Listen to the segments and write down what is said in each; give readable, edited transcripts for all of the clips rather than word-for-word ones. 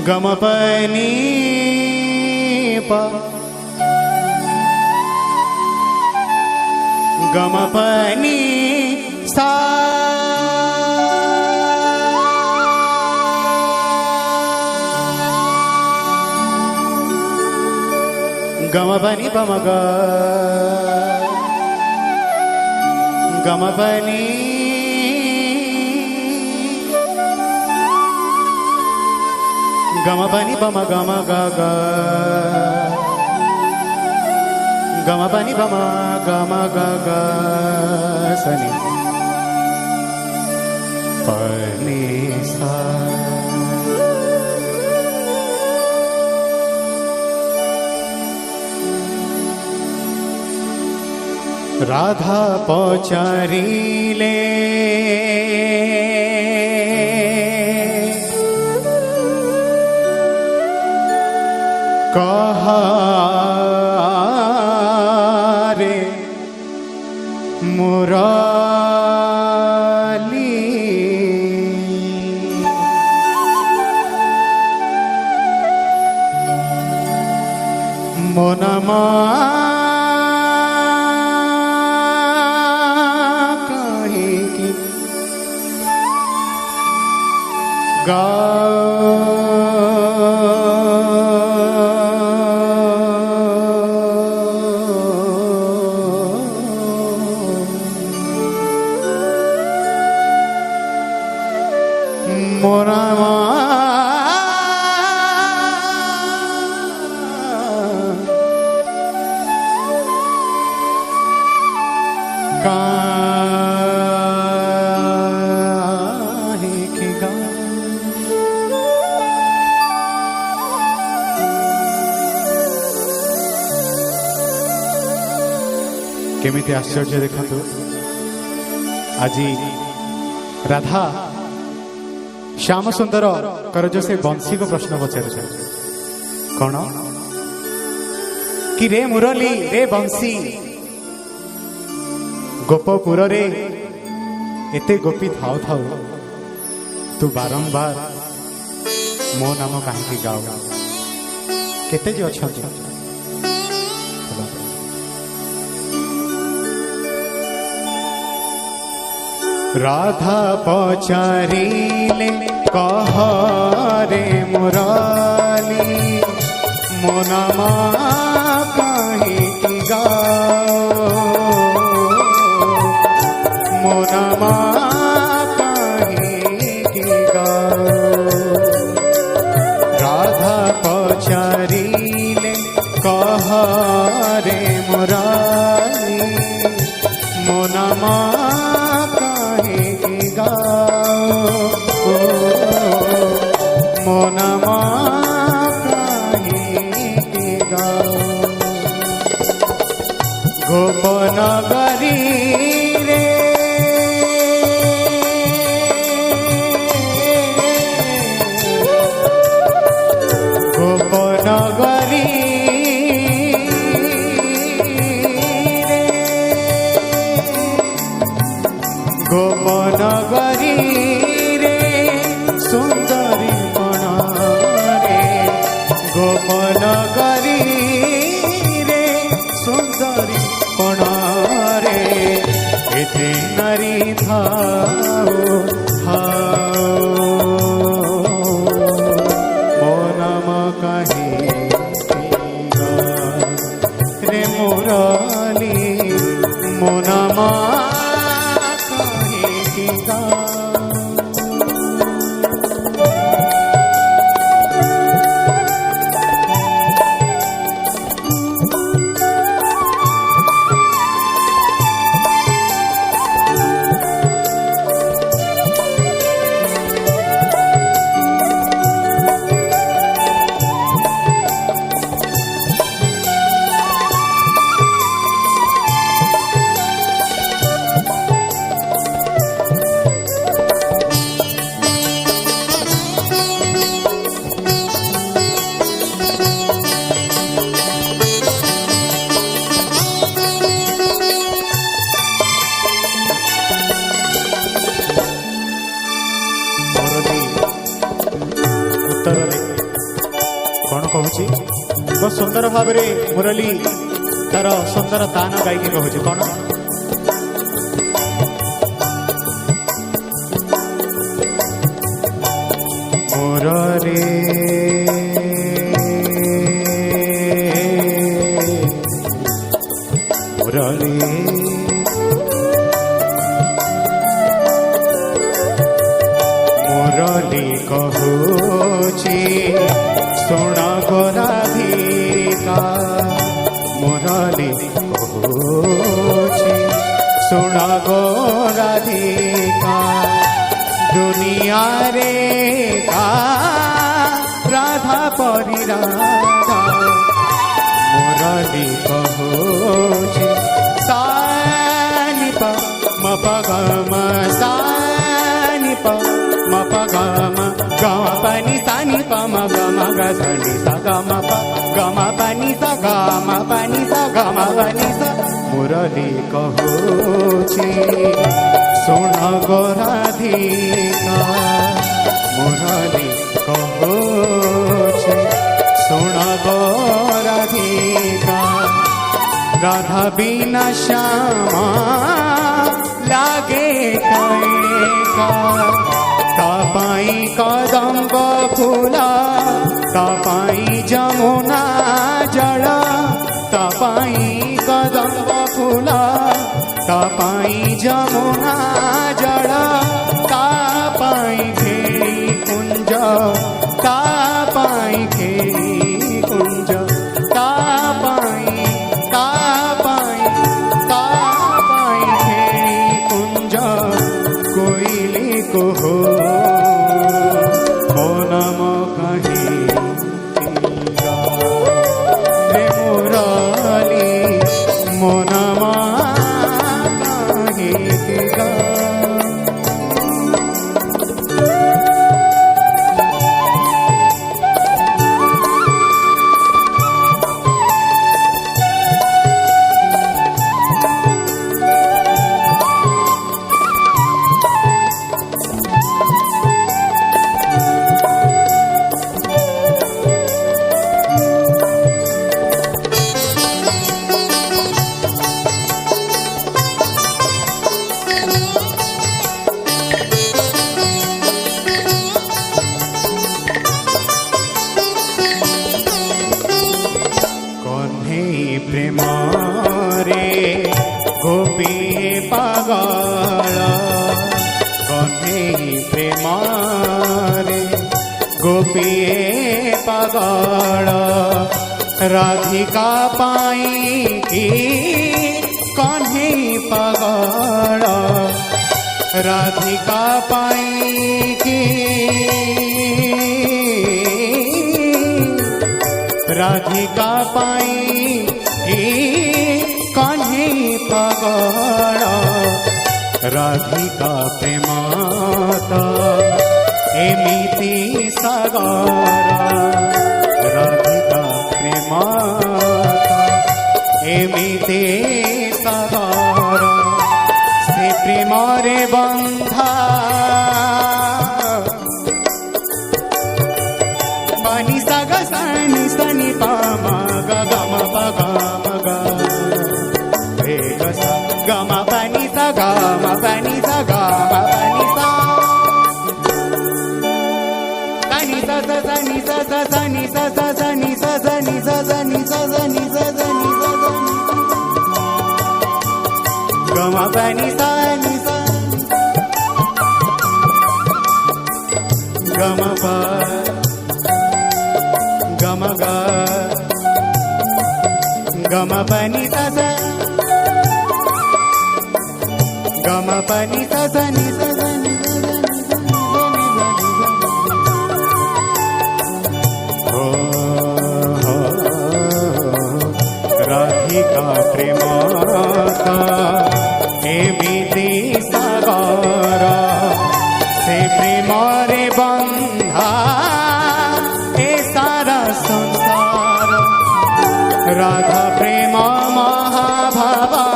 गम पनी पा गम पनी सा गम पनी पम ग गम पनी गम पनी पम गम ग ग गम पनी पम गम ग ग सनी पनी सा। राधा पचारिले कहा रे मुराली मोनमा कहीं गा मोरमा काहे के गा केमिति आश्चर्य देखंतु आजी राधा श्याम सुंदर कर जो से बंशी को प्रश्न पचार कौन कि रे मुरली रे बंशी गोपपुर रे एते गोपी थाउ थाउ तू बारंबार मो नाम कहीं गाओ केते जे अच्छा राधा पचारिले कह रे मुराली मो नाम कहीं गाओ मो नाम कहीं गाओ। राधा पचारिले कह रे मुराली मो नाम मो नाम कहीं गाओ। गोपनगरी रे गोपनगरी गोपनगरी रे सुंदरी बना उत्तर कौन कहूँ बहुत सुंदर भाव में मुरली तार सुंदर तान गायकी कहूँ कौन मुरली मुरली मुरली कहूची सुन गो राधिका मुरली कहूची सुन गो राधिका दुनिया रे का राधा परी राधा मुरली कहूची सानि प म प ग म सानि प म प ग म ग म प नि सा नि प म ग म ग स नि सा ग म प ग म प नि सा ग म प नि सा ग म प नि सा मुरली कहूची सुन गो राधिका मुरली कहूची सुन गो राधिका राधा बिना श्यामा लागे कैका तापाई कदम्ब फूला तापाई जमुना जल तापाई कदम्ब फूला तापाई जमुना जल तापाई खेली कुंज तापाई खेली कुंज तापाई खेली कुंज कोयली को हो नम कहीं रे मुरली मोनमा प्रेम रे गोपी पागल कन्हे प्रेम रे गोपी पागल राधिका पाई की कन्हे पागल राधिका पाई की राधिका पाई कन्हे पागल राधिका प्रेमाता एमिति सागर राधिका प्रेमाता एमिति सागर से प्रेम रे बंधा बनी सग सनि सनि पाम ग म प ग म ग रे ग स ग म प नि स ग म प नि स ग म प नि सा सनि स स सनि स स सनि स स सनि स सनि स सनि स सनि स सनि स ग म प नि सा नि सा ग म प गम ग गम पनी स गम पनी स नि स नि हो राधिका प्रेमाता एमिति सागर से प्रेम रे बंधा संसार राधा प्रेम महाभावा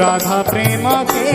राधा प्रेम के